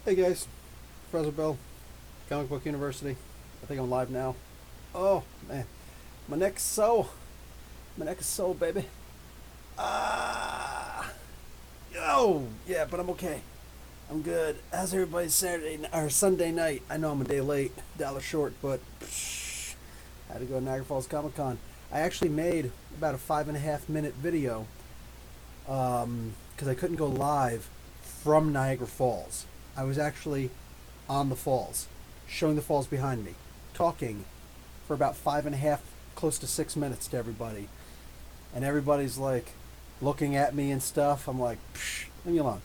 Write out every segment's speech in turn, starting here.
Hey guys, Professor Bill, Comic Book University. I think I'm live now. Oh man, my neck is so baby. Ah, oh yeah, but I'm okay. I'm good. How's everybody's or Sunday night? I know I'm a day late, dollar short, but had to go to Niagara Falls Comic Con. I actually made about a 5.5 minute video because I couldn't go live from Niagara Falls. I was actually on the falls, showing the falls behind me, talking for about 5.5, close to 6 minutes to everybody. And everybody's like looking at me and stuff. I'm like, leave me alone.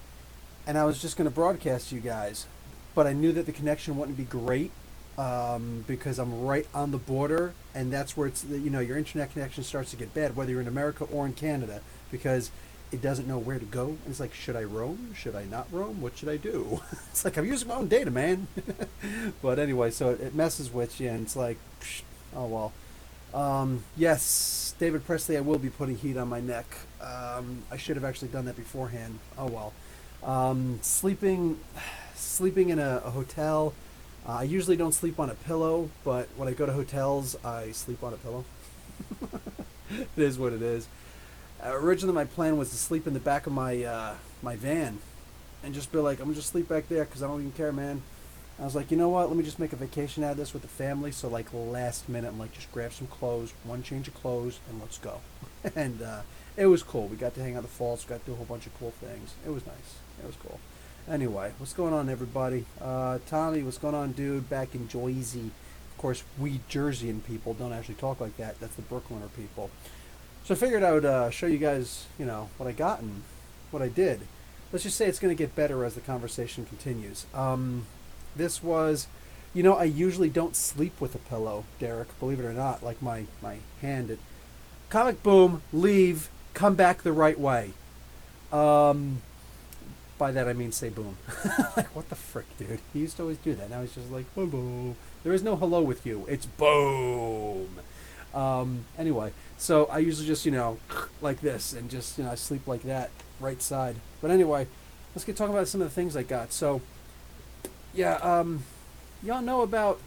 And I was just going to broadcast to you guys, but I knew that the connection wouldn't be great because I'm right on the border, and that's where your internet connection starts to get bad, whether you're in America or in Canada, because it doesn't know where to go. And it's like, should I roam? Should I not roam? What should I do? It's like, I'm using my own data, man. But anyway, so it messes with you, and it's like, oh well. Yes, David Presley, I will be putting heat on my neck. I should have actually done that beforehand. Oh well. Sleeping in a hotel. I usually don't sleep on a pillow, but when I go to hotels, I sleep on a pillow. It is what it is. Originally, my plan was to sleep in the back of my my van, and just be like, I'm gonna just sleep back there because I don't even care, man. I was like, you know what? Let me just make a vacation out of this with the family. So like last minute, I'm like, just grab some clothes, one change of clothes, and let's go. And it was cool. We got to hang out at the falls. We got to do a whole bunch of cool things. It was nice. It was cool. Anyway, what's going on, everybody? Tommy, what's going on, dude? Back in Jersey. Of course, we Jerseyan people don't actually talk like that. That's the Brooklyner people. So I figured I would show you guys, what I got and what I did. Let's just say it's going to get better as the conversation continues. This was, I usually don't sleep with a pillow, Derek, believe it or not. Like my hand at Comic Boom, leave, come back the right way. By that I mean say boom. Like, what the frick, dude? He used to always do that. Now he's just like, hello. There is no hello with you. It's boom. Anyway, so I usually just, like this, and just, I sleep like that, right side. But anyway, let's get talking about some of the things I got. So, yeah, y'all know about,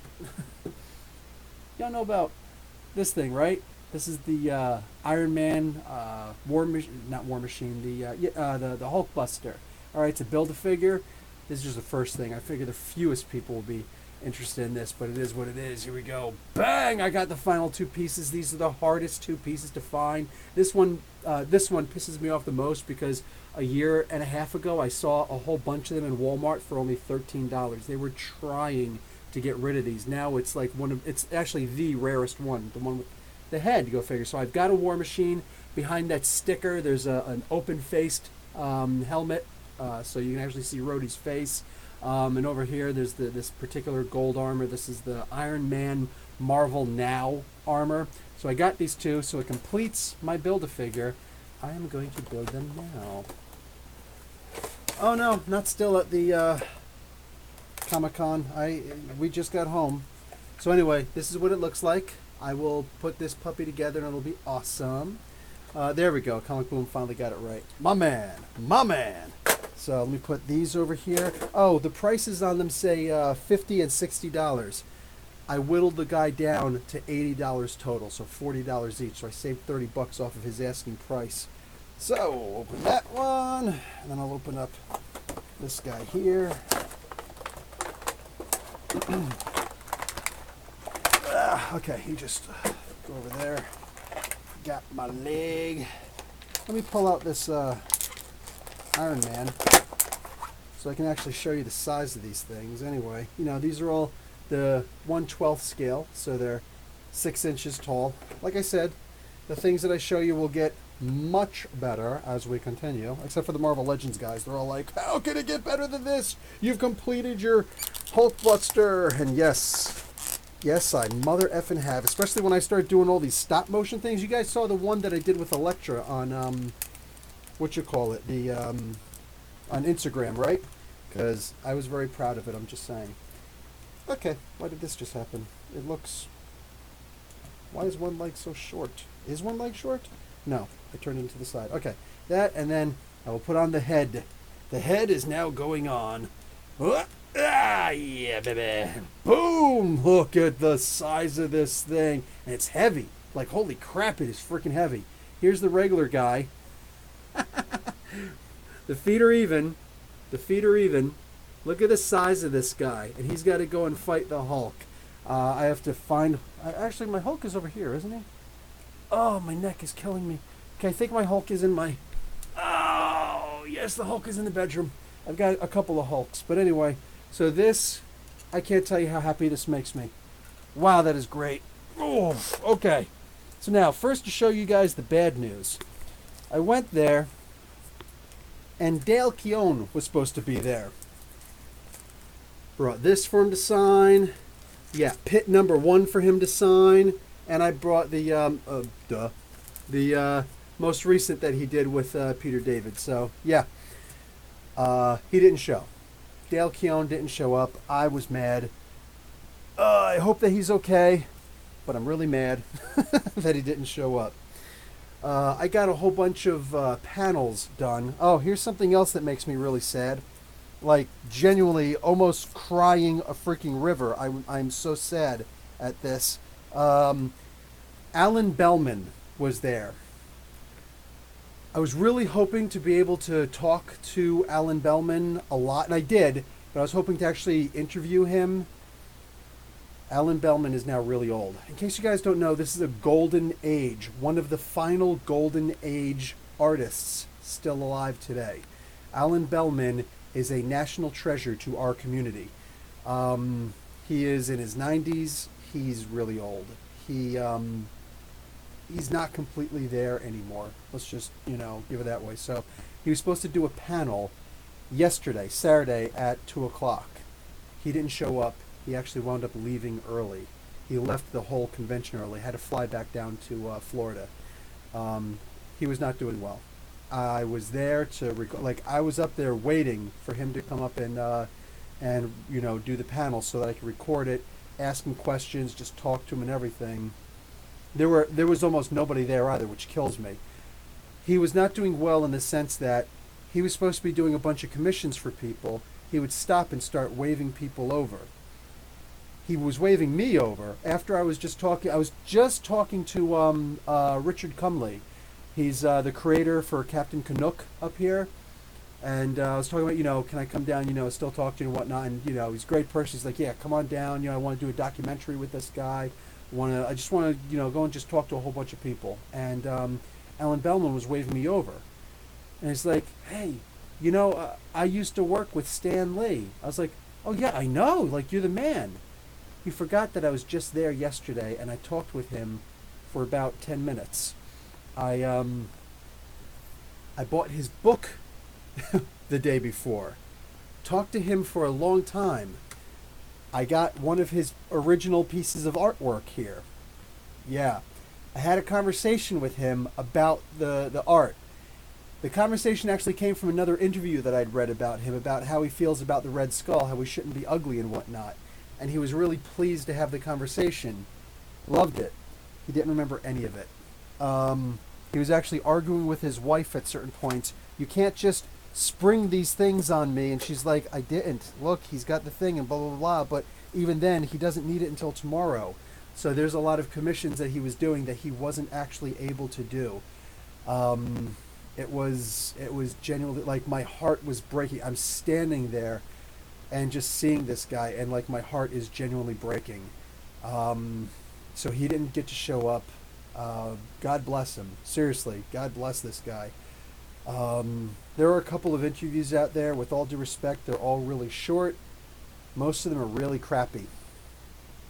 this thing, right? This is the Iron Man, not War Machine, the Hulkbuster. All right, to build a figure, this is just the first thing. I figure the fewest people will be interested in this, but it is what it is. Here we go. Bang! I got the final two pieces. These are the hardest two pieces to find. This one pisses me off the most because a year and a half ago I saw a whole bunch of them in Walmart for only $13. They were trying to get rid of these. Now it's like it's actually the rarest one, the one with the head. Go figure. So I've got a War Machine. Behind that sticker, there's an open-faced helmet, so you can actually see Rhodey's face. And over here, there's this particular gold armor. This is the Iron Man Marvel Now armor. So I got these two, so it completes my Build-A-Figure. I am going to build them now. Oh no, not still at the Comic-Con. We just got home. So anyway, this is what it looks like. I will put this puppy together and it'll be awesome. There we go. Comic Boom finally got it right. My man. So let me put these over here. Oh, the prices on them say $50 and $60. I whittled the guy down to $80 total, so $40 each. So I saved $30 off of his asking price. So open that one, and then I'll open up this guy here. Okay, you just go over there. Got my leg. Let me pull out this Iron Man so I can actually show you the size of these things. Anyway, these are all the 1/12 scale, so they're 6 inches tall. Like I said, the things that I show you will get much better as we continue, except for the Marvel Legends guys. They're all like, how can it get better than this? You've completed your Hulkbuster. And yes, I mother effing have, especially when I start doing all these stop motion things. You guys saw the one that I did with Elektra on on Instagram, right? Because I was very proud of it, I'm just saying. Okay, why did this just happen? Why is one leg so short? Is one leg short? No, I turned it to the side. Okay, that, and then I will put on the head. The head is now going on. Yeah, baby. Boom! Look at the size of this thing. And it's heavy. Like, holy crap, it is freaking heavy. Here's the regular guy. The feet are even. The feet are even. Look at the size of this guy. And he's got to go and fight the Hulk. I have to find... Actually, my Hulk is over here, isn't he? Oh, my neck is killing me. Okay, I think my Hulk is in my... Oh, yes, the Hulk is in the bedroom. I've got a couple of Hulks. But anyway, so this... I can't tell you how happy this makes me. Wow, that is great. Oh, okay. So now, first to show you guys the bad news. I went there, and Dale Keown was supposed to be there. Brought this for him to sign. Yeah, pit number 1 for him to sign. And I brought the, most recent that he did with Peter David. So, yeah. He didn't show. Dale Keown didn't show up. I was mad. I hope that he's okay. But I'm really mad that he didn't show up. I got a whole bunch of panels done. Oh, here's something else that makes me really sad. Like, genuinely almost crying a freaking river. I'm so sad at this. Alan Bellman was there. I was really hoping to be able to talk to Alan Bellman a lot, and I did, but I was hoping to actually interview him. Alan Bellman is now really old. In case you guys don't know, this is a golden age, one of the final golden age artists still alive today. Alan Bellman is a national treasure to our community. He is in his 90s. He's really old. He's not completely there anymore. Let's just, give it that way. So he was supposed to do a panel yesterday, Saturday, at 2 o'clock. He didn't show up. He actually wound up leaving early. He left the whole convention early, had to fly back down to Florida. He was not doing well. I was there to, I was up there waiting for him to come up and do the panel so that I could record it, ask him questions, just talk to him and everything. There was almost nobody there either, which kills me. He was not doing well in the sense that he was supposed to be doing a bunch of commissions for people. He would stop and start waving people over. He was waving me over after I was just talking. I was just talking to Richard Cumley. He's the creator for Captain Canuck up here. And I was talking about, can I come down, still talk to you and whatnot. And, he's a great person. He's like, yeah, come on down. I want to do a documentary with this guy. I just want to, go and just talk to a whole bunch of people. And Alan Bellman was waving me over. And he's like, hey, I used to work with Stan Lee. I was like, oh, yeah, I know. Like, you're the man. He forgot that I was just there yesterday, and I talked with him for about 10 minutes. I bought his book the day before. Talked to him for a long time. I got one of his original pieces of artwork here. Yeah. I had a conversation with him about the art. The conversation actually came from another interview that I'd read about him, about how he feels about the Red Skull, how he shouldn't be ugly and whatnot. And he was really pleased to have the conversation. Loved it. He didn't remember any of it. He was actually arguing with his wife at certain points. You can't just spring these things on me. And she's like, I didn't. Look, he's got the thing and blah, blah, blah. But even then, he doesn't need it until tomorrow. So there's a lot of commissions that he was doing that he wasn't actually able to do. It was genuinely, like, my heart was breaking. I'm standing there and just seeing this guy, and like my heart is genuinely breaking. So he didn't get to show up. God bless him. Seriously, God bless this guy. There are a couple of interviews out there. With all due respect, they're all really short. Most of them are really crappy.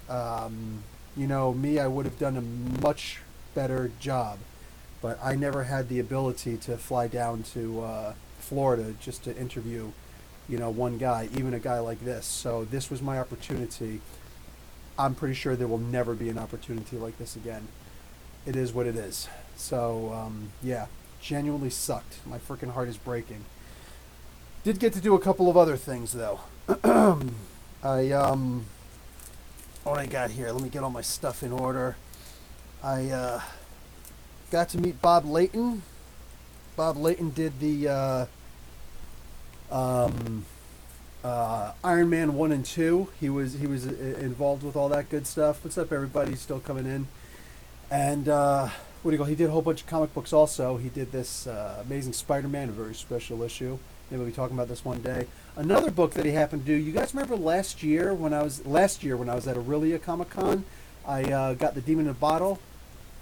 Me, I would have done a much better job, but I never had the ability to fly down to Florida just to interview one guy, even a guy like this. So this was my opportunity. I'm pretty sure there will never be an opportunity like this again. It is what it is. So, yeah, genuinely sucked. My freaking heart is breaking. Did get to do a couple of other things, though. What I got here, let me get all my stuff in order. I got to meet Bob Layton. Bob Layton did the Iron Man 1 and 2. He was involved with all that good stuff. What's up, everybody? He's still coming in. And what do you call? He did a whole bunch of comic books. Also, he did this Amazing Spider-Man, a very special issue. Maybe we'll be talking about this one day. Another book that he happened to do. You guys remember last year when I was at Aurelia Comic-Con? I got the Demon in a Bottle.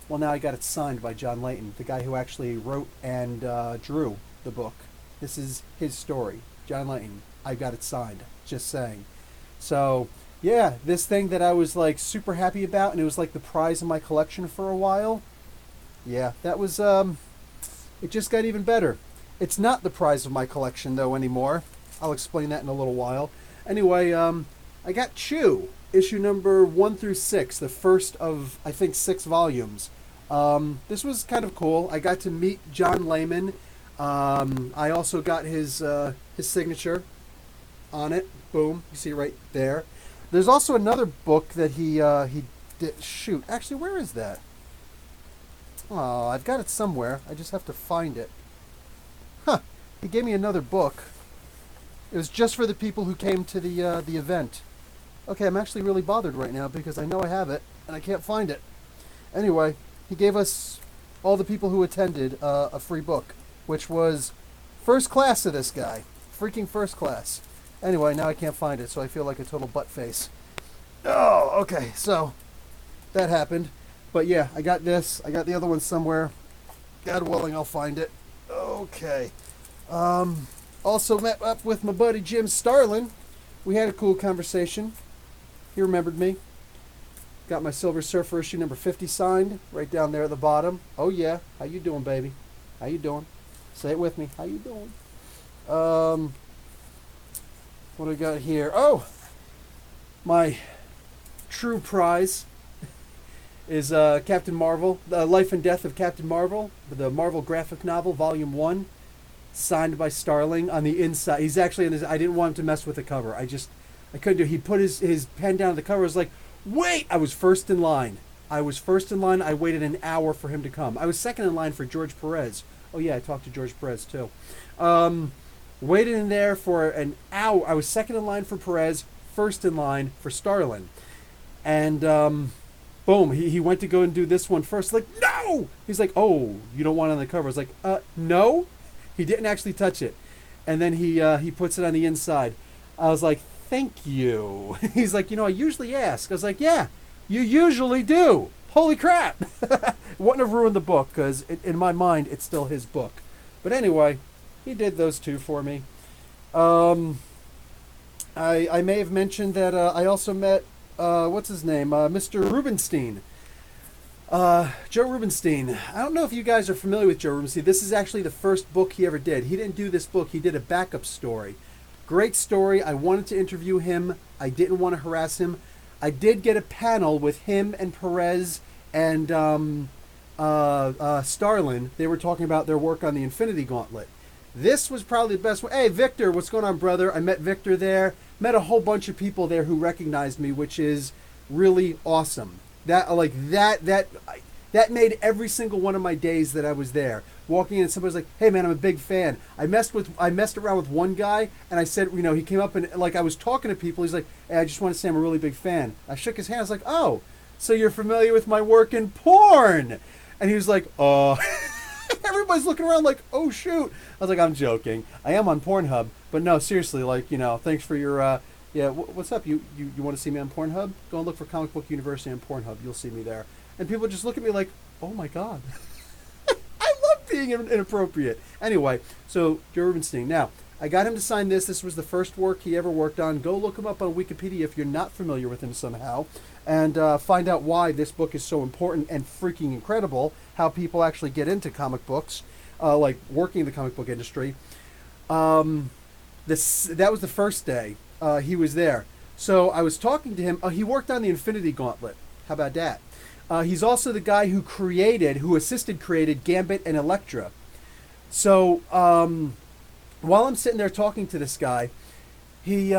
Well, now I got it signed by John Layton, the guy who actually wrote and drew the book. This is his story, John Layton. I got it signed. Just saying. So yeah, this thing that I was like super happy about, and it was like the prize in my collection for a while. Yeah, that was it just got even better. It's not the prize of my collection though anymore. I'll explain that in a little while. Anyway, I got Chew, issue number 1 through 6, the first of I think 6 volumes. This was kind of cool. I got to meet John Layman. I also got his signature on it. Boom, you see it right there. There's also another book that he did. Shoot, actually, where is that? Oh, I've got it somewhere. I just have to find it. Huh? He gave me another book. It was just for the people who came to the event. Okay, I'm actually really bothered right now because I know I have it and I can't find it. Anyway, he gave us, all the people who attended, a free book, which was first class to this guy. Freaking first class. Anyway, now I can't find it, so I feel like a total butt face. Oh, okay, so that happened. But yeah, I got this. I got the other one somewhere. God willing, I'll find it. Okay. Also met up with my buddy Jim Starlin. We had a cool conversation. He remembered me. Got my Silver Surfer issue number 50 signed, right down there at the bottom. Oh yeah, how you doing, baby? How you doing? Say it with me. How you doing? What do we got here? Oh, my true prize is Captain Marvel, The Life and Death of Captain Marvel, the Marvel graphic novel, Volume 1, signed by Starling on the inside. He's actually in this. I didn't want him to mess with the cover. I couldn't do it. He put his pen down on the cover. I was like, wait! I was first in line. I waited an hour for him to come. I was second in line for George Perez. Oh yeah, I talked to George Perez too. Waited in there for an hour. I was second in line for Perez, first in line for Starlin. And boom, he went to go and do this one first. Like, no! He's like, oh, you don't want it on the cover. I was like, no. He didn't actually touch it. And then he puts it on the inside. I was like, thank you. He's like, I usually ask. I was like, yeah, you usually do. Holy crap. Wouldn't have ruined the book because in my mind, it's still his book. But anyway, he did those two for me. I may have mentioned that I also met, what's his name? Mr. Rubenstein. Joe Rubenstein. I don't know if you guys are familiar with Joe Rubenstein. This is actually the first book he ever did. He didn't do this book. He did a backup story. Great story. I wanted to interview him. I didn't want to harass him. I did get a panel with him and Perez and Starlin. They were talking about their work on the Infinity Gauntlet. This was probably the best one. Hey, Victor, what's going on, brother? I met Victor there. Met a whole bunch of people there who recognized me, which is really awesome. That made every single one of my days that I was there. Walking in, somebody's like, "Hey, man, I'm a big fan." I messed around with one guy, and I said, he came up and like I was talking to people. He's like, "Hey, I just want to say I'm a really big fan." I shook his hand. I was like, "Oh, so you're familiar with my work in porn?" And he was like, "Oh." Everybody's looking around like, "Oh shoot." I was like, "I'm joking. I am on Pornhub, but no, seriously, like, thanks for your yeah, what's up? You want to see me on Pornhub? Go and look for Comic Book University on Pornhub. You'll see me there." And people just look at me like, "Oh my god." I love being inappropriate. Anyway, so Joe Rubenstein. Now, I got him to sign this. This was the first work he ever worked on. Go look him up on Wikipedia if you're not familiar with him somehow, and find out why this book is so important and freaking incredible, how people actually get into comic books, like working in the comic book industry. That was the first day he was there. So I was talking to him. He worked on the Infinity Gauntlet. How about that? He's also the guy who assisted created Gambit and Elektra. So while I'm sitting there talking to this guy, this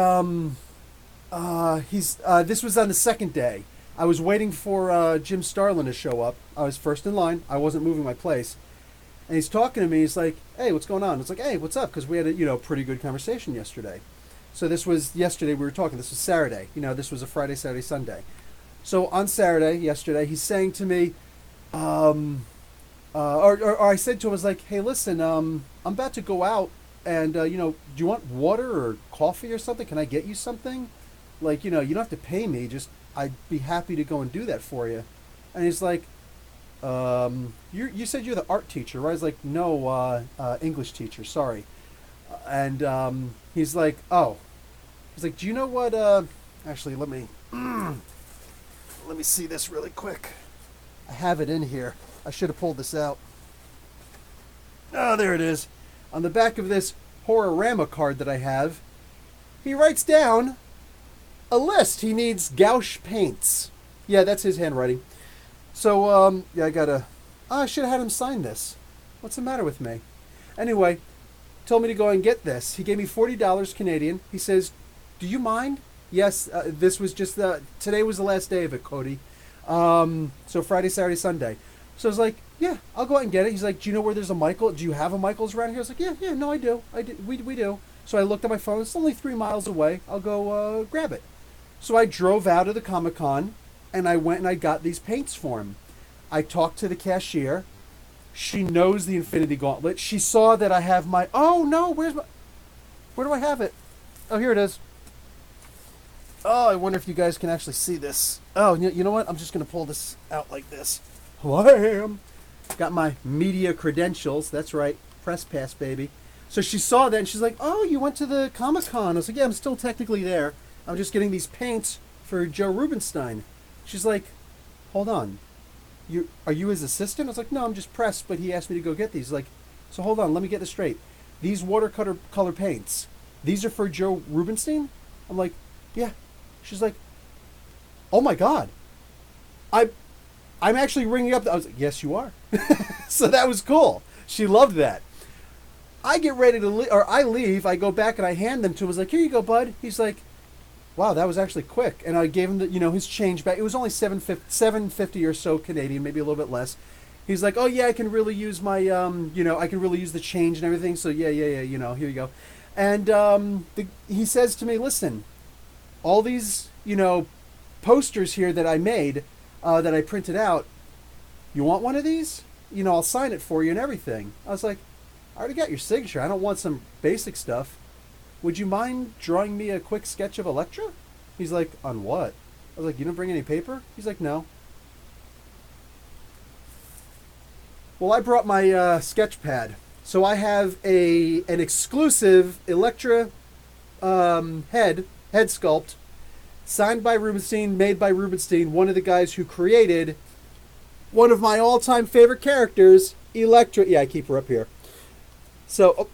was on the second day. I was waiting for Jim Starlin to show up. I was first in line. I wasn't moving my place. And he's talking to me. He's like, "Hey, what's going on?" It's like, "Hey, what's up?" Because we had a pretty good conversation yesterday. So this was yesterday. We were talking. This was Saturday. This was a Friday, Saturday, Sunday. So on Saturday, yesterday, he's saying to me, or I said to him, I was like, "Hey, listen, I'm about to go out, and do you want water or coffee or something? Can I get you something? Like, you don't have to pay me. Just I'd be happy to go and do that for you." And he's like, you said you're the art teacher, right?" I was like, "No, English teacher, sorry." And he's like, "Oh." He's like, "Do you know what, actually, let me see this really quick. I have it in here. I should have pulled this out. Oh, there it is. On the back of this Horrorama card that I have, he writes down a list. He needs gouache paints. Yeah, that's his handwriting. So, yeah, I should have had him sign this. What's the matter with me? Anyway, told me to go and get this. He gave me $40 Canadian. He says, "Do you mind?" Yes, this was just today was the last day of it, Cody. So Friday, Saturday, Sunday. So I was like, "Yeah, I'll go out and get it." He's like, "Do you know where there's a Michael? Do you have a Michael's around here?" I was like, "Yeah, no, I do. We do." So I looked at my phone. It's only 3 miles away. I'll go grab it. So I drove out of the Comic-Con, and I went and I got these paints for him. I talked to the cashier. She knows the Infinity Gauntlet. She saw that I have my... Oh, no, where do I have it? Oh, here it is. Oh, I wonder if you guys can actually see this. Oh, you know what? I'm just going to pull this out like this. Wham! Got my media credentials. That's right. Press pass, baby. So she saw that, and she's like, "Oh, you went to the Comic-Con." I was like, "Yeah, I'm still technically there. I'm just getting these paints for Joe Rubenstein." She's like, "Hold on. Are you his assistant?" I was like, "No, I'm just press, but he asked me to go get these." Like, "So hold on, let me get this straight. These watercolor paints, these are for Joe Rubenstein?" I'm like, "Yeah." She's like, "Oh my God. I'm actually ringing up." I was like, "Yes, you are." So that was cool. She loved that. I get ready to leave, or I leave. I go back and I hand them to him. I was like, "Here you go, bud." He's like, "Wow, that was actually quick." And I gave him his change back. It was only $7.50 or so Canadian, maybe a little bit less. He's like, "Oh yeah, I can really use my I can really use the change and everything. So yeah, here you go." And he says to me, "Listen, all these posters here that I made, that I printed out. You want one of these? I'll sign it for you and everything." I was like, "I already got your signature. I don't want some basic stuff. Would you mind drawing me a quick sketch of Elektra?" He's like, "On what?" I was like, "You didn't bring any paper?" He's like, "No." Well, I brought my sketch pad. So I have an exclusive Elektra head sculpt, signed by Rubenstein, made by Rubenstein, one of the guys who created one of my all-time favorite characters, Elektra. Yeah, I keep her up here. So...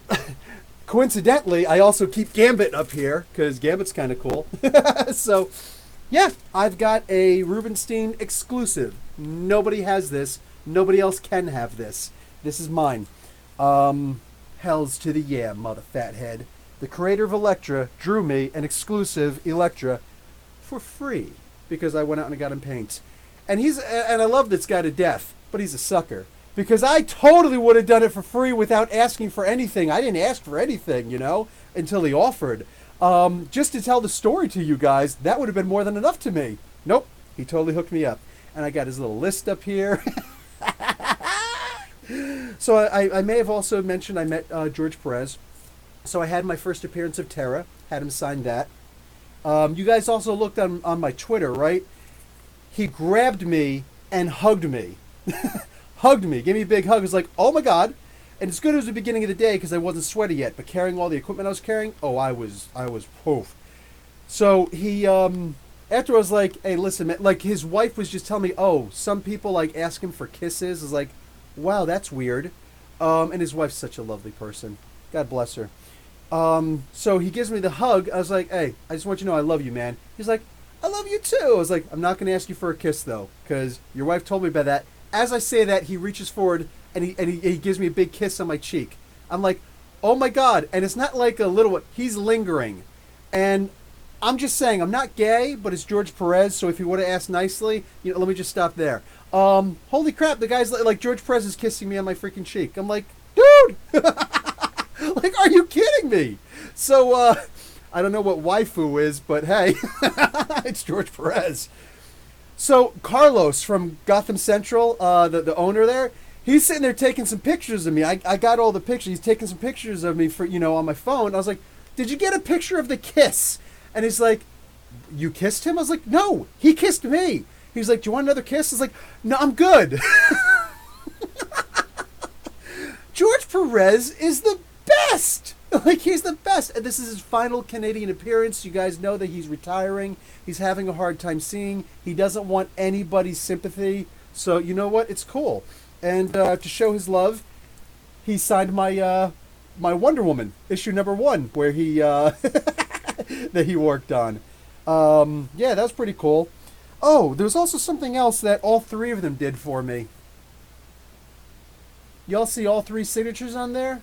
coincidentally, I also keep Gambit up here, because Gambit's kind of cool. So, yeah, I've got a Rubenstein exclusive. Nobody has this. Nobody else can have this. This is mine. Hells to the yeah, mother fathead. The creator of Elektra drew me an exclusive Elektra for free, because I went out and I got him paints. And I love this guy to death, but he's a sucker. Because I totally would have done it for free without asking for anything. I didn't ask for anything, until he offered. Just to tell the story to you guys, that would have been more than enough to me. Nope, he totally hooked me up. And I got his little list up here. So I may have also mentioned I met George Perez. So I had my first appearance of Terra, had him sign that. You guys also looked on my Twitter, right? He grabbed me and hugged me. Hugged me, gave me a big hug. It was like, "Oh my God." And it's good it was the beginning of the day because I wasn't sweaty yet, but carrying all the equipment I was carrying, I was poof. So he, after I was like, "Hey, listen, man," like his wife was just telling me, "Oh, some people like ask him for kisses." I was like, "Wow, that's weird." And his wife's such a lovely person. God bless her. So he gives me the hug. I was like, "Hey, I just want you to know I love you, man." He's like, "I love you too." I was like, "I'm not going to ask you for a kiss though, because your wife told me about that." As I say that, he reaches forward and he gives me a big kiss on my cheek. I'm like, "Oh my God." And it's not like a little one. He's lingering. And I'm just saying, I'm not gay, but it's George Perez, so if he would have asked nicely, let me just stop there. Holy crap, the guy's like George Perez is kissing me on my freaking cheek. I'm like, dude, like, are you kidding me? So, I don't know what waifu is, but hey, it's George Perez. So Carlos from Gotham Central, the owner there, he's sitting there taking some pictures of me. I got all the pictures. He's taking some pictures of me for, on my phone. I was like, did you get a picture of the kiss? And he's like, you kissed him? I was like, no, he kissed me. He's like, do you want another kiss? I was like, no, I'm good. George Perez is the best. Like, he's the best. And this is his final Canadian appearance. You guys know that he's retiring. He's having a hard time seeing. He doesn't want anybody's sympathy. So, you know what? It's cool. And to show his love, he signed my my Wonder Woman issue #1, where he that he worked on. Yeah, that was pretty cool. Oh, there was also something else that all three of them did for me. Y'all see all three signatures on there?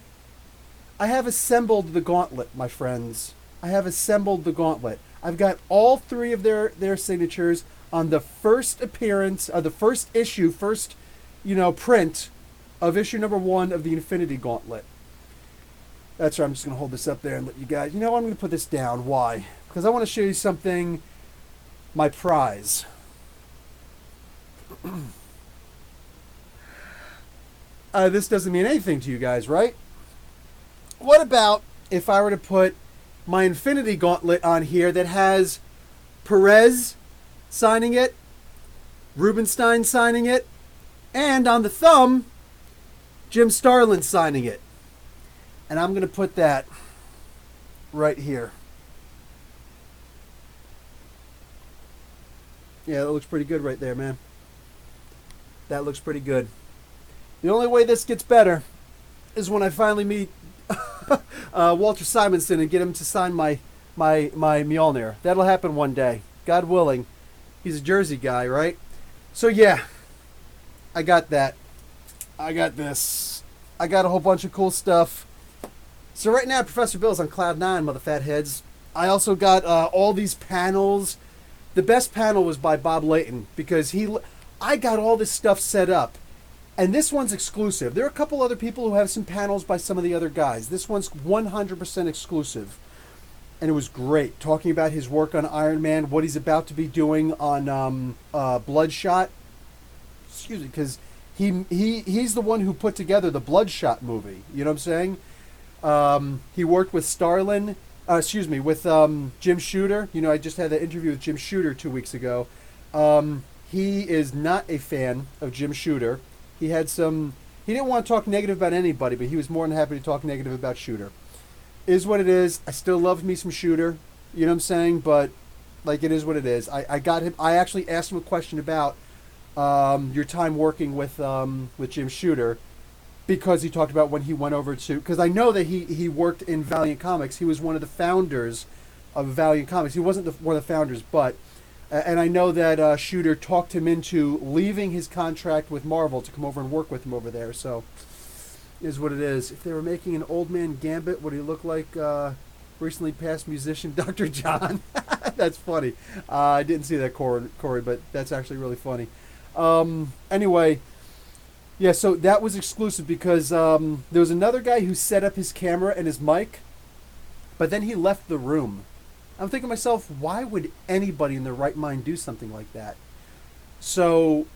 I have assembled the gauntlet, my friends. I have assembled the gauntlet. I've got all three of their signatures on the first appearance, the first issue, print of issue #1 of the Infinity Gauntlet. That's right, I'm just going to hold this up there and let you guys... I'm going to put this down. Why? Because I want to show you something, my prize. This doesn't mean anything to you guys, right? What about if I were to put my Infinity Gauntlet on here that has Perez signing it, Rubenstein signing it, and on the thumb, Jim Starlin signing it. And I'm going to put that right here. Yeah, that looks pretty good right there, man. That looks pretty good. The only way this gets better is when I finally meet Walter Simonson and get him to sign my Mjolnir. That'll happen one day, God willing. He's a Jersey guy, right? So yeah, I got that. I got this. I got a whole bunch of cool stuff. So right now, Professor Bill's on cloud 9, mother fat heads. I also got all these panels. The best panel was by Bob Layton because I got all this stuff set up. And this one's exclusive. There are a couple other people who have some panels by some of the other guys. This one's 100% exclusive. And it was great. Talking about his work on Iron Man, what he's about to be doing on Bloodshot. Excuse me, because he's the one who put together the Bloodshot movie. You know what I'm saying? He worked with with Jim Shooter. I just had that interview with Jim Shooter 2 weeks ago. He is not a fan of Jim Shooter. He didn't want to talk negative about anybody, but he was more than happy to talk negative about Shooter. Is what it is. I still love me some Shooter. You know what I'm saying? But, like, it is what it is. I got him. I actually asked him a question about your time working with Jim Shooter, because he talked about when he went over to... Because I know that he worked in Valiant Comics. He was one of the founders of Valiant Comics. He wasn't one of the founders, but... And I know that Shooter talked him into leaving his contract with Marvel to come over and work with him over there. So, is what it is. If they were making an old man Gambit, would he look like recently passed musician Dr. John? That's funny. I didn't see that, Corey, but that's actually really funny. Anyway, yeah, so that was exclusive because there was another guy who set up his camera and his mic, but then he left the room. I'm thinking to myself, why would anybody in their right mind do something like that? So,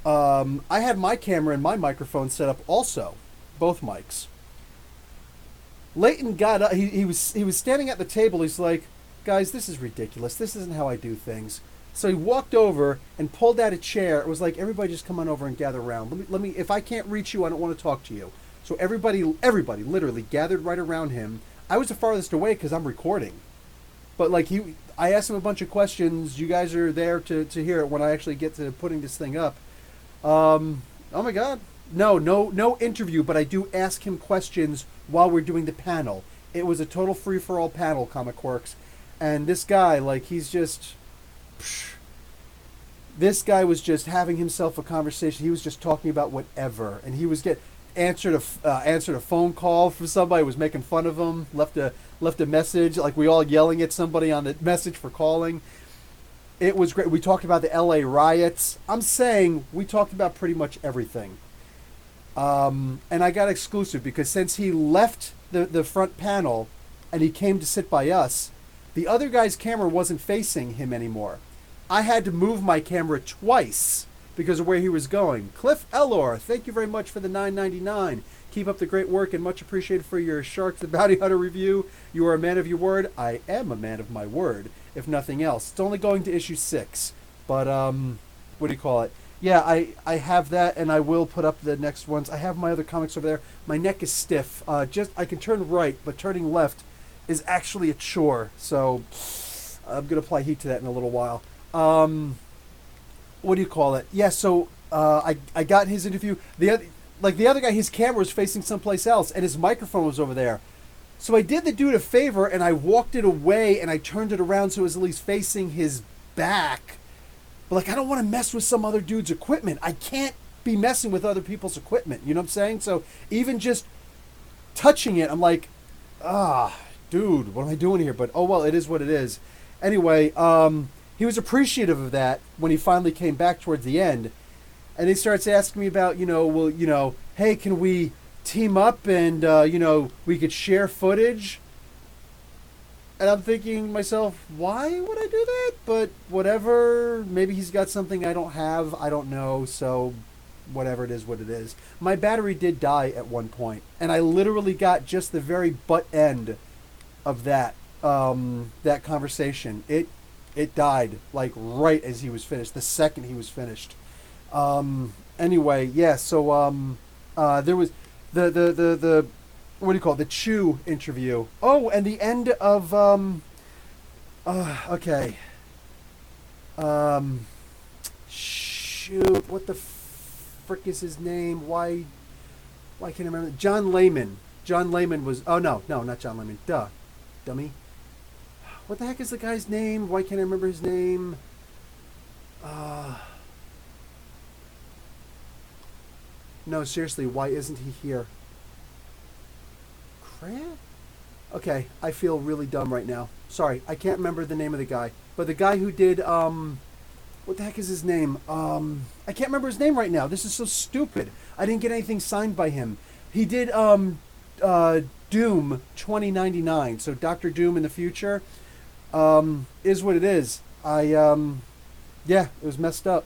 I had my camera and my microphone set up also, both mics. Leighton got up. He was standing at the table. He's like, guys, this is ridiculous. This isn't how I do things. So he walked over and pulled out a chair. It was like, everybody just come on over and gather around. Let me. If I can't reach you, I don't want to talk to you. So everybody literally gathered right around him. I was the farthest away because I'm recording. But like I asked him a bunch of questions. You guys are there to hear it when I actually get to putting this thing up. Oh my God. No interview, but I do ask him questions while we're doing the panel. It was a total free-for-all panel, Comic Works. And this guy, like, he's just... This guy was just having himself a conversation. He was just talking about whatever. And he was answered a phone call from somebody who was making fun of him, left a message, like we all yelling at somebody on the message for calling. It was great. We talked about the L.A. riots. I'm saying we talked about pretty much everything. And I got exclusive because since he left the front panel and he came to sit by us, the other guy's camera wasn't facing him anymore. I had to move my camera twice because of where he was going. Cliff Elor, thank you very much for the $9.99. Keep up the great work and much appreciated for your Shark the Bounty Hunter review. You are a man of your word. I am a man of my word, if nothing else. It's only going to issue 6. But, what do you call it? Yeah, I have that, and I will put up the next ones. I have my other comics over there. My neck is stiff. I can turn right, but turning left is actually a chore. So I'm going to apply heat to that in a little while. What do you call it? Yeah, so I got his interview. The other guy, his camera was facing someplace else, and his microphone was over there. So I did the dude a favor, and I walked it away, and I turned it around so it was at least facing his back. But, like, I don't want to mess with some other dude's equipment. I can't be messing with other people's equipment. You know what I'm saying? So even just touching it, I'm like, dude, what am I doing here? But, oh, well, it is what it is. Anyway, he was appreciative of that when he finally came back towards the end. And he starts asking me about, hey, can we team up and, we could share footage? And I'm thinking to myself, why would I do that? But whatever. Maybe he's got something I don't have. I don't know. So whatever it is, what it is. My battery did die at one point, and I literally got just the very butt end of that that conversation. It died like right as he was finished. The second he was finished. Anyway, yeah. So there was the what do you call it? The Chew interview. Oh, and the end of okay. Shoot, what the frick is his name? Why can't I remember? John Layman. John Layman was. Oh no, not John Layman. Duh, dummy. What the heck is the guy's name? Why can't I remember his name? No, seriously, why isn't he here? Crap? Okay, I feel really dumb right now. Sorry, I can't remember the name of the guy. But the guy who did, what the heck is his name? I can't remember his name right now. This is so stupid. I didn't get anything signed by him. He did, Doom 2099. So Dr. Doom in the future, is what it is. Yeah, it was messed up.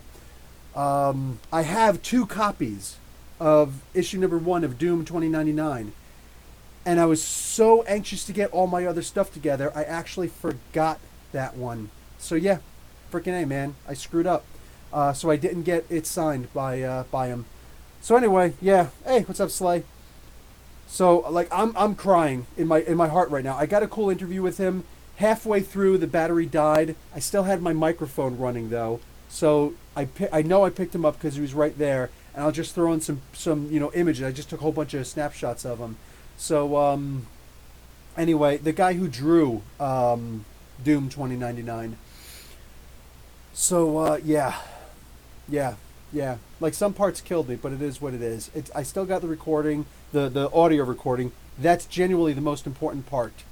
I have 2 copies of issue number 1 of Doom 2099. And I was so anxious to get all my other stuff together, I actually forgot that one. So yeah, freaking A, man. I screwed up. So I didn't get it signed by him. So anyway, yeah. Hey, what's up, s.h.i.e.l.d? So like I'm crying in my heart right now. I got a cool interview with him. Halfway through, the battery died. I still had my microphone running though. So I know I picked him up because he was right there. And I'll just throw in some images. I just took a whole bunch of snapshots of him. So, anyway, the guy who drew Doom 2099. So, yeah. Like, some parts killed me, but it is what it is. I still got the recording, the audio recording. That's genuinely the most important part.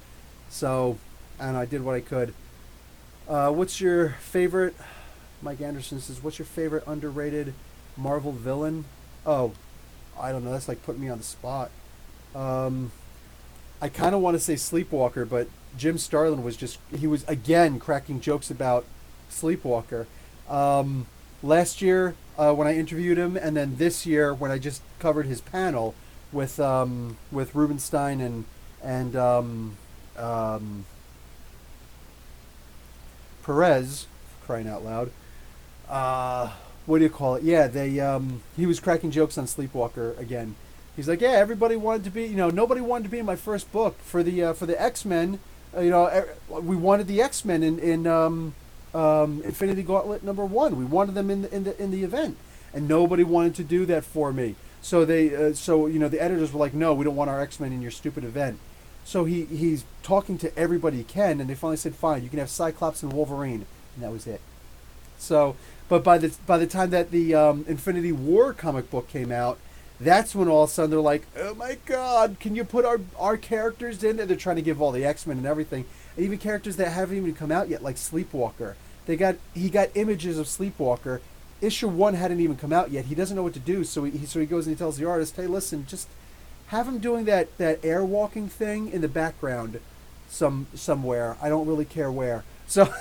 So, and I did what I could. What's your favorite... Mike Anderson says, what's your favorite underrated Marvel villain? Oh, I don't know. That's like putting me on the spot. I kind of want to say Sleepwalker, but Jim Starlin he was again cracking jokes about Sleepwalker. Last year when I interviewed him, and then this year when I just covered his panel with Rubenstein and Perez, crying out loud. What do you call it? Yeah, he was cracking jokes on Sleepwalker again. He's like, yeah, everybody wanted to be, nobody wanted to be in my first book for the X-Men. We wanted the X-Men in Infinity Gauntlet #1. We wanted them in the event, and nobody wanted to do that for me. So the editors were like, no, we don't want our X-Men in your stupid event. So he's talking to everybody he can, and they finally said, fine, you can have Cyclops and Wolverine, and that was it. So, but by the time that the Infinity War comic book came out, that's when all of a sudden they're like, oh my God, can you put our characters in? And they're trying to give all the X-Men and everything, and even characters that haven't even come out yet, like Sleepwalker. he got images of Sleepwalker. Issue 1 hadn't even come out yet. He doesn't know what to do, so he goes and he tells the artist, "Hey, listen, just have him doing that airwalking thing in the background, somewhere. I don't really care where." So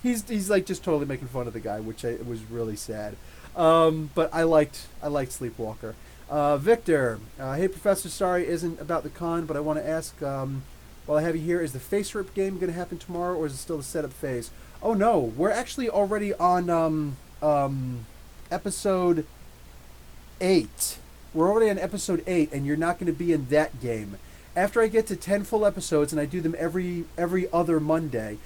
he's like just totally making fun of the guy, which was really sad. But I liked Sleepwalker. Victor, hey Professor, sorry isn't about the con, but I want to ask, while I have you here, is the face rip game going to happen tomorrow, or is it still the setup phase? Oh no, we're actually already on episode 8. We're already on episode 8, and you're not going to be in that game. After I get to 10 full episodes, and I do them every other Monday,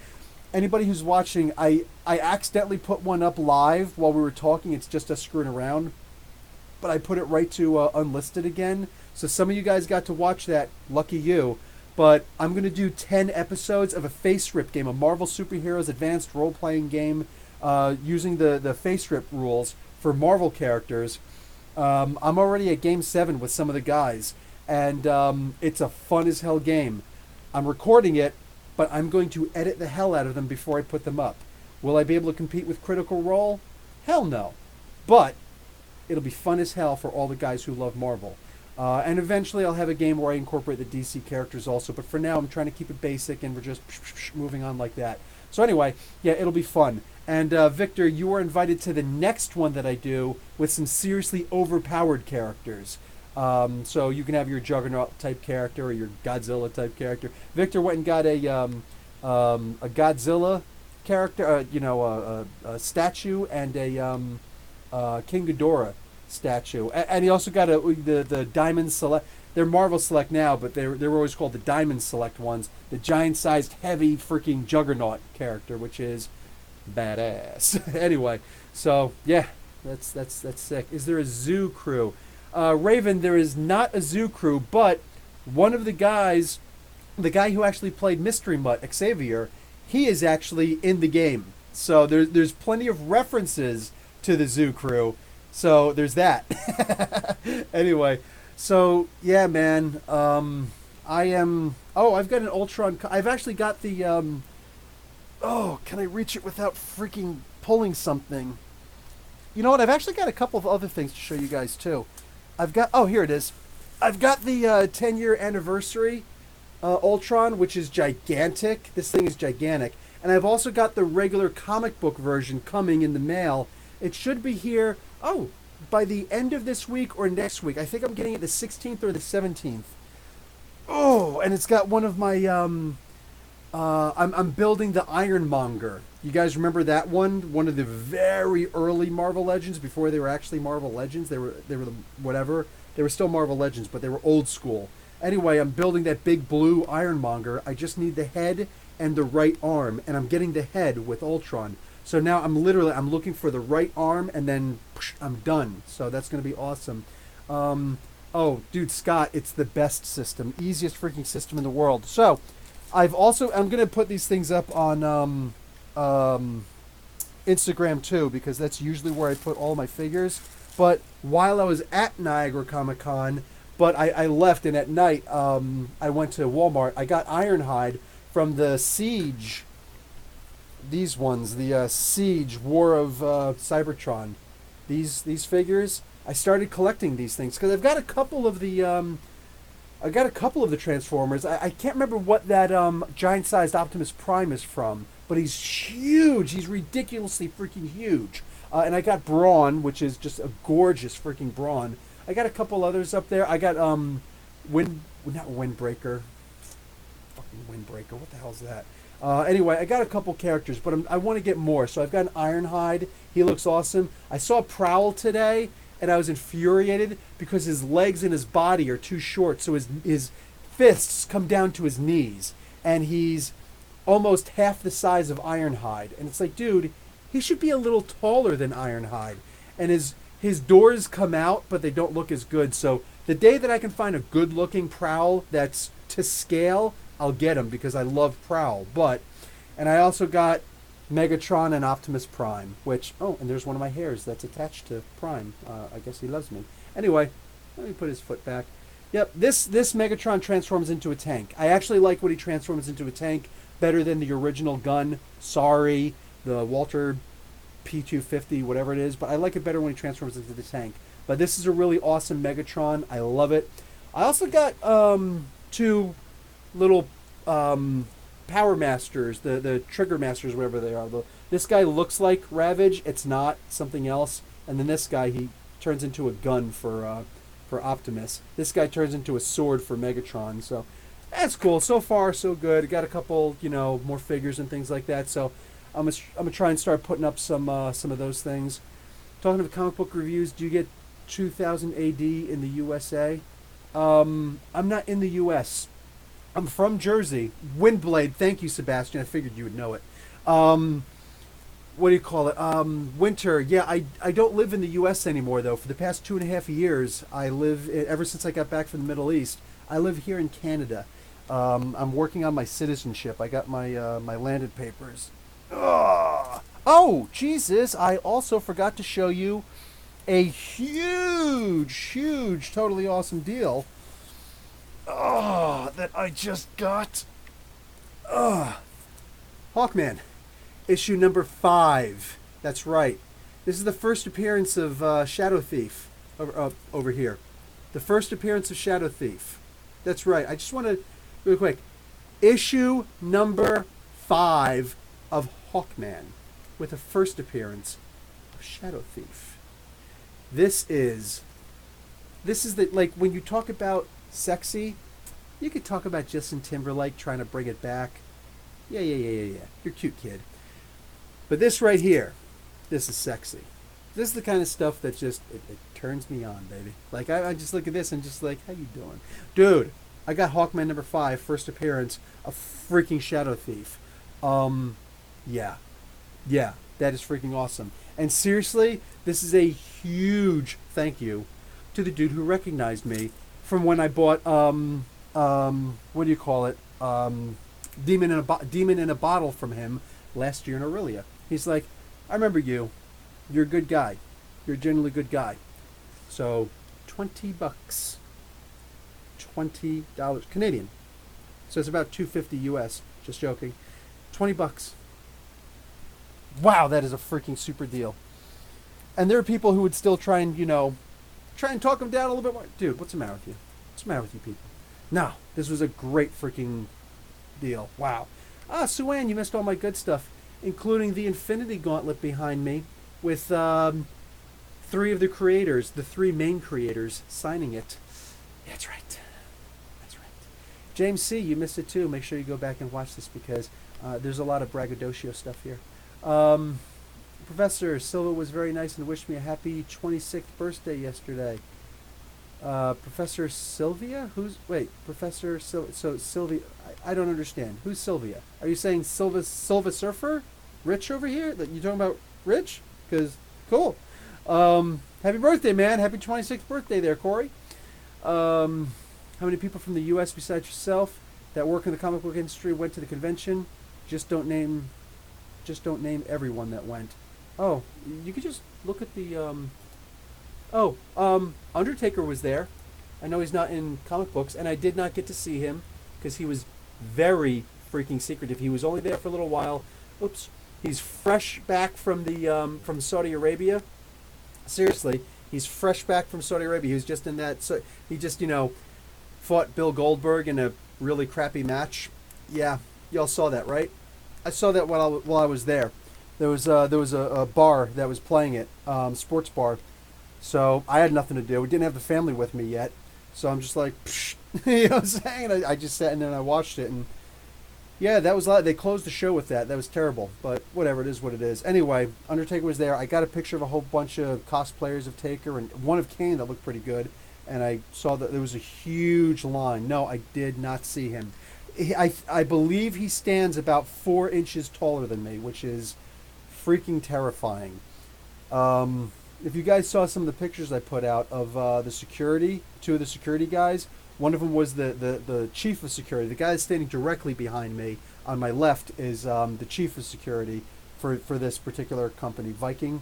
anybody who's watching, I accidentally put one up live while we were talking. It's just us screwing around. But I put it right to unlisted again. So some of you guys got to watch that. Lucky you. But I'm going to do 10 episodes of a face rip game, a Marvel Superheroes Advanced Role-Playing game, using the face rip rules for Marvel characters. I'm already at Game 7 with some of the guys. And it's a fun as hell game. I'm recording it, but I'm going to edit the hell out of them before I put them up. Will I be able to compete with Critical Role? Hell no. But it'll be fun as hell for all the guys who love Marvel. And eventually I'll have a game where I incorporate the DC characters also. But for now, I'm trying to keep it basic, and we're just moving on like that. So anyway, yeah, it'll be fun. And Victor, you are invited to the next one that I do with some seriously overpowered characters. So you can have your Juggernaut type character or your Godzilla type character. Victor went and got a Godzilla character, a statue, and a King Ghidorah statue, and he also got the Diamond Select. They're Marvel Select now, but they were always called the Diamond Select ones. The giant-sized, heavy, freaking Juggernaut character, which is badass. Anyway, so yeah, that's sick. Is there a zoo crew? Raven, there is not a zoo crew, but one of the guys, the guy who actually played Mystery Mutt, Xavier, he is actually in the game. So there's plenty of references to the zoo crew. So there's that. Anyway, so yeah, man. I am. Oh, I've got an Ultron. I've actually got the. Oh, can I reach it without freaking pulling something? You know what? I've actually got a couple of other things to show you guys too. I've got. Oh, here it is. I've got the 10-year anniversary Ultron, which is gigantic. This thing is gigantic. And I've also got the regular comic book version coming in the mail. It should be here, by the end of this week or next week. I think I'm getting it the 16th or the 17th. Oh, and it's got one of my, I'm building the Ironmonger. You guys remember that one? One of the very early Marvel Legends, before they were actually Marvel Legends. They were the whatever. They were still Marvel Legends, but they were old school. Anyway, I'm building that big blue Ironmonger. I just need the head and the right arm, and I'm getting the head with Ultron. So now I'm looking for the right arm, and then I'm done. So that's going to be awesome. Oh, dude, Scott, it's the best system. Easiest freaking system in the world. So I'm going to put these things up on Instagram too, because that's usually where I put all my figures. But while I was at Niagara Comic-Con, but I left, and at night I went to Walmart. I got Ironhide from the Siege. These ones, the Siege War of Cybertron. These figures. I started collecting these things because I've got a couple of the Transformers. I can't remember what that giant-sized Optimus Prime is from, but he's huge. He's ridiculously freaking huge. And I got Brawn, which is just a gorgeous freaking Brawn. I got a couple others up there. I got not Windbreaker. Fucking Windbreaker. What the hell's that? Anyway, I got a couple characters, but I want to get more. So I've got an Ironhide. He looks awesome. I saw Prowl today, and I was infuriated because his legs and his body are too short, so his fists come down to his knees, and he's almost half the size of Ironhide. And it's like, dude, he should be a little taller than Ironhide. And his doors come out, but they don't look as good. So the day that I can find a good-looking Prowl that's to scale, I'll get him because I love Prowl. And I also got Megatron and Optimus Prime, which, and there's one of my hairs that's attached to Prime. I guess he loves me. Anyway, let me put his foot back. Yep, this Megatron transforms into a tank. I actually like when he transforms into a tank. better than the original gun. Sorry, the Walter P250, whatever it is, but I like it better when he transforms into the tank. But this is a really awesome Megatron. I love it. I also got two little Power Masters, the Trigger Masters, whatever they are. This guy looks like Ravage. It's not, something else. And then this guy, he turns into a gun for Optimus. This guy turns into a sword for Megatron. So that's cool. So far, so good. Got a couple, more figures and things like that. So I'm gonna try and start putting up some of those things. Talking of comic book reviews, do you get 2000 AD in the USA? I'm not in the US. I'm from Jersey. Windblade. Thank you, Sebastian. I figured you would know it. What do you call it? Winter. Yeah, I don't live in the U.S. anymore, though. For the past 2.5 years, ever since I got back from the Middle East, I live here in Canada. I'm working on my citizenship. I got my landed papers. Ugh. Oh, Jesus. I also forgot to show you a huge, totally awesome deal. That I just got. Hawkman. Issue number 5. That's right. This is the first appearance of Shadow Thief over here. The first appearance of Shadow Thief. That's right. I just want to, real quick, issue number 5 of Hawkman with a first appearance of Shadow Thief. This is the, like, when you talk about sexy, you could talk about Justin Timberlake trying to bring it back. Yeah. You're cute, kid. But this right here, this is sexy. This is the kind of stuff that just, it turns me on, baby. Like, I just look at this and just like, how you doing? Dude, I got Hawkman number 5, first appearance, a freaking Shadow Thief. Yeah, that is freaking awesome. And seriously, this is a huge thank you to the dude who recognized me from when I bought, what do you call it? Demon in a Bottle from him last year in Aurelia. He's like, I remember you. You're a good guy. You're a genuinely good guy. So, $20. $20 Canadian. So it's about $2.50 US. Just joking. $20. Wow, that is a freaking super deal. And there are people who would still try and, try and talk him down a little bit more. Dude, what's the matter with you? What's the matter with you people? No, this was a great freaking deal. Wow. Sue-Ann, you missed all my good stuff, including the Infinity Gauntlet behind me with 3 of the creators, the 3 main creators, signing it. Yeah, that's right. That's right. James C., you missed it too. Make sure you go back and watch this because there's a lot of braggadocio stuff here. Professor Silva was very nice and wished me a happy 26th birthday yesterday. Professor Sylvia? Professor Sylvia, I don't understand. Who's Sylvia? Are you saying Silva Surfer? Rich over here? You talking about Rich? Because, cool. Happy birthday, man. Happy 26th birthday there, Corey. How many people from the U.S. besides yourself that work in the comic book industry went to the convention? Just don't name everyone that went. Oh, you could just look at the, Undertaker was there. I know he's not in comic books, and I did not get to see him because he was very freaking secretive. He was only there for a little while. Oops. He's fresh back from the from Saudi Arabia. Seriously, he's fresh back from Saudi Arabia. He was just in that. So he just fought Bill Goldberg in a really crappy match. Yeah, y'all saw that, right? I saw that while I was there. There was a bar that was playing it, sports bar. So I had nothing to do. We didn't have the family with me yet. So I'm just like, psh, you know what I'm saying? I just sat in there and I watched it. And yeah, that was a lot. They closed the show with that. That was terrible. But whatever, it is what it is. Anyway, Undertaker was there. I got a picture of a whole bunch of cosplayers of Taker and one of Kane that looked pretty good. And I saw that there was a huge line. No, I did not see him. I believe he stands about 4 inches taller than me, which is freaking terrifying. If you guys saw some of the pictures I put out of the security, 2 of the security guys, one of them was the chief of security. The guy standing directly behind me on my left is the chief of security for this particular company, Viking.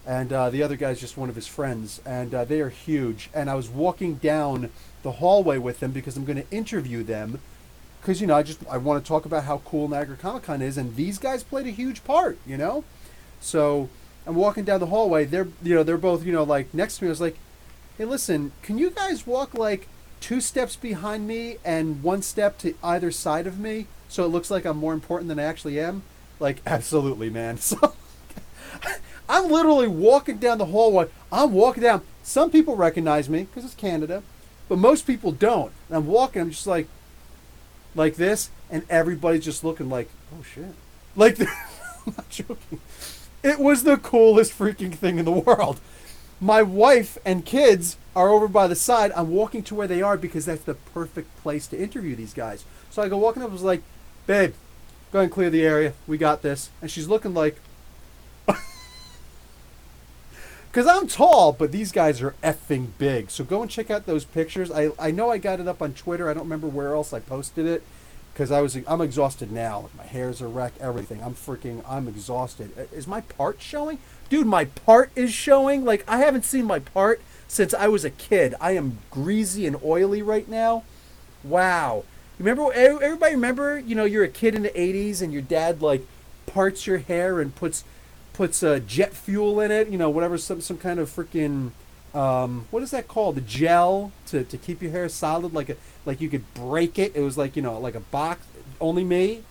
And the other guy's just one of his friends. And they are huge. And I was walking down the hallway with them because I'm going to interview them because I want to talk about how cool Niagara Comic Con is, and these guys played a huge part. So I'm walking down the hallway. They're both like next to me. I was like, hey, listen, can you guys walk like 2 steps behind me and 1 step to either side of me so it looks like I'm more important than I actually am? Like, absolutely, man. So I'm literally walking down the hallway. I'm walking down. Some people recognize me because it's Canada, but most people don't. And I'm walking. I'm just like this, and everybody's just looking like, oh shit. Like, I'm not joking. It was the coolest freaking thing in the world. My wife and kids are over by the side. I'm walking to where they are because that's the perfect place to interview these guys. So I go walking up. I was like, babe, go ahead and clear the area. We got this. And she's looking like, because I'm tall, but these guys are effing big. So go and check out those pictures. I know I got it up on Twitter. I don't remember where else I posted it because I'm exhausted now. My hair's a wreck, everything. I'm exhausted. Is my part showing? Dude, my part is showing. Like, I haven't seen my part since I was a kid. I am greasy and oily right now. Wow. Everybody remember, you're a kid in the 80s and your dad, like, parts your hair and puts jet fuel in it, whatever, some kind of freaking, what is that called? The gel to keep your hair solid, like you could break it. It was like, like a box. Only me.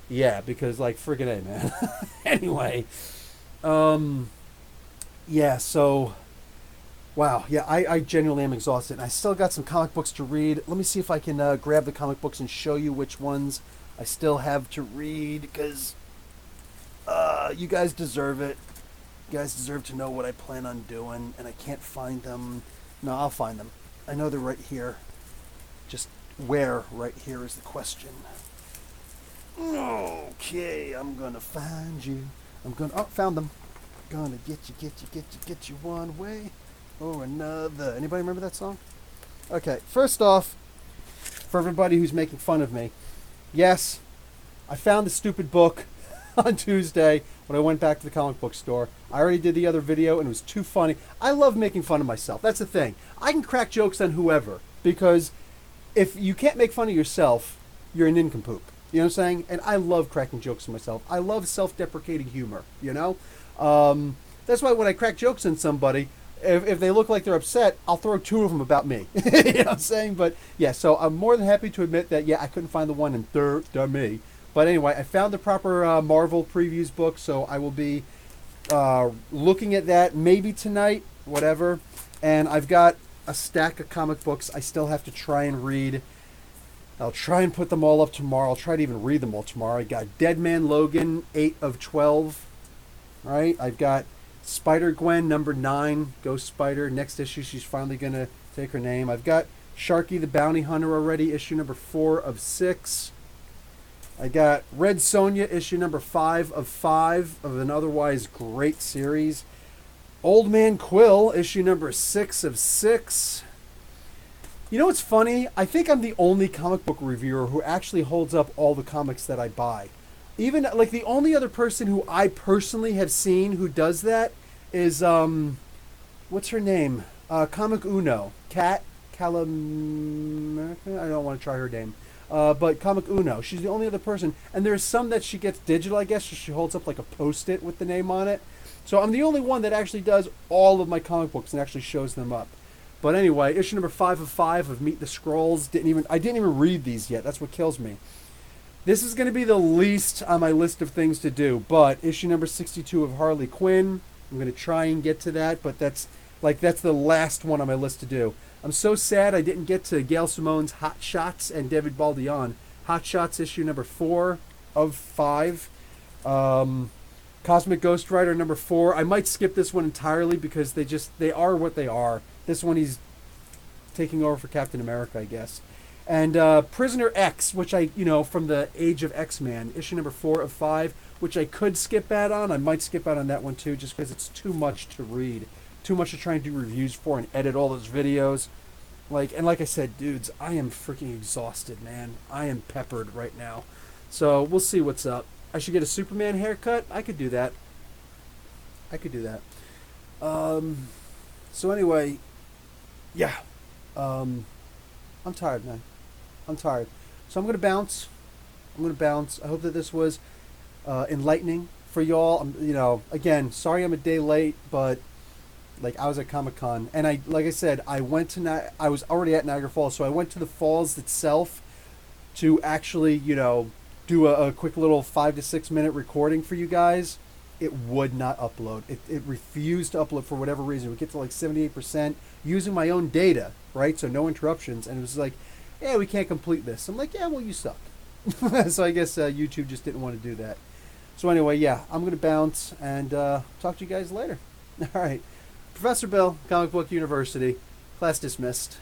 Yeah, because like freaking A, man. Anyway, yeah. So, wow. Yeah, I genuinely am exhausted. I still got some comic books to read. Let me see if I can grab the comic books and show you which ones I still have to read because. You guys deserve it. You guys deserve to know what I plan on doing, and I can't find them. No, I'll find them. I know they're right here. Just where right here is the question. Okay, I'm gonna find you. Found them. Gonna get you one way or another. Anybody remember that song? Okay, first off, for everybody who's making fun of me, yes, I found the stupid book on Tuesday when I went back to the comic book store. I already did the other video and it was too funny. I love making fun of myself. That's the thing. I can crack jokes on whoever because if you can't make fun of yourself, you're an nincompoop. You know what I'm saying? And I love cracking jokes on myself. I love self-deprecating humor, That's why when I crack jokes on somebody, if they look like they're upset, I'll throw 2 of them about me. You know what I'm saying? But yeah, so I'm more than happy to admit that, yeah, I couldn't find the one and they're me. But anyway, I found the proper Marvel previews book, so I will be looking at that maybe tonight, whatever. And I've got a stack of comic books I still have to try and read. I'll try and put them all up tomorrow. I'll try to even read them all tomorrow. I got Dead Man Logan, 8 of 12. All right, I've got Spider-Gwen, number 9, Ghost Spider. Next issue, she's finally going to take her name. I've got Sharky the Bounty Hunter already, issue number 4 of 6. I got Red Sonja, issue number 5 of 5 of an otherwise great series. Old Man Quill, issue number 6 of 6. You know what's funny? I think I'm the only comic book reviewer who actually holds up all the comics that I buy. Even, like, the only other person who I personally have seen who does that is, what's her name? Comic Uno. Kat Calamerica? I don't want to try her name. But Comic Uno, she's the only other person. And there's some that she gets digital, I guess, so she holds up like a Post-it with the name on it. So I'm the only one that actually does all of my comic books and actually shows them up. But anyway, issue number 5 of 5 of Meet the Skrulls. I didn't even read these yet. That's what kills me. This is going to be the least on my list of things to do. But issue number 62 of Harley Quinn, I'm going to try and get to that. But that's the last one on my list to do. I'm so sad I didn't get to Gail Simone's Hot Shots and David Baldeon. Hot Shots issue number 4 of 5. Cosmic Ghost Rider number 4. I might skip this one entirely because they are what they are. This one he's taking over for Captain America, I guess. And Prisoner X, which from the Age of X-Man, issue number 4 of 5, which I could skip out on. I might skip out on that one too, just because it's too much to read. Too much to try and do reviews for and edit all those videos. Like I said, dudes, I am freaking exhausted, man. I am peppered right now. So we'll see what's up. I should get a Superman haircut. I could do that. So anyway, yeah. I'm tired, man. I'm tired. So I'm gonna bounce. I hope that this was enlightening for y'all. Again, sorry I'm a day late, but like I was at Comic-Con, and like I said, I was already at Niagara Falls, so I went to the falls itself to actually, do a quick little 5 to 6 minute recording for you guys. It would not upload. It refused to upload for whatever reason. We get to like 78% using my own data, right? So no interruptions, and it was like, yeah, we can't complete this. I'm like, yeah, well, you suck. So I guess YouTube just didn't want to do that. So anyway, yeah, I'm going to bounce and talk to you guys later. All right. Professor Bill, Comic Book University. Class dismissed.